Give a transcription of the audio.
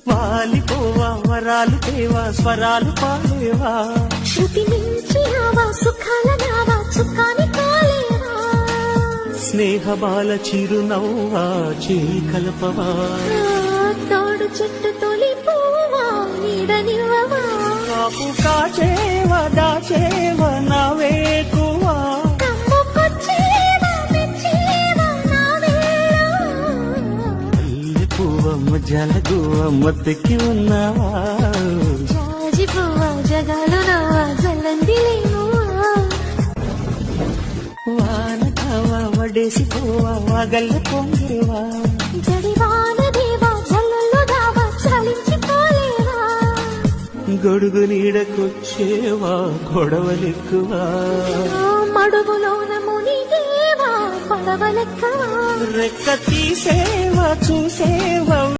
వాలిపోవా వరాలు తేవా స్వరాలు పాడేవా శృతి మించినావా సుఖాల నావా చుక్కాని కాలేవా స్నేహ బాల చిరునవ్వా చేయి కలపవా తోడు చెట్టు తొలి పువ్వా నీడనివ్వవా కాపు కాచేవా దాచేవా నా వేకువా కమ్ముకొచ్చేవా మెచ్చేవా నా అల్లె పువ్వమ్మ జలగువమ్మ తెక్కి ఉన్నావా జాజి పువ్వా జగాలు నవ్వా జల్లందిలేనువా వాన కావా వడేసి పోవా వాగల్ల పొంగేవా జడివాన దేవా జల్లుల్లో దావా చలించిపోలేవా గొడుగు నీడకొచ్చేవా గొడవలెక్కువా మడుగులోన మునిగేవా పడవలెక్కవా రెక్క తీసేవా చూసేవా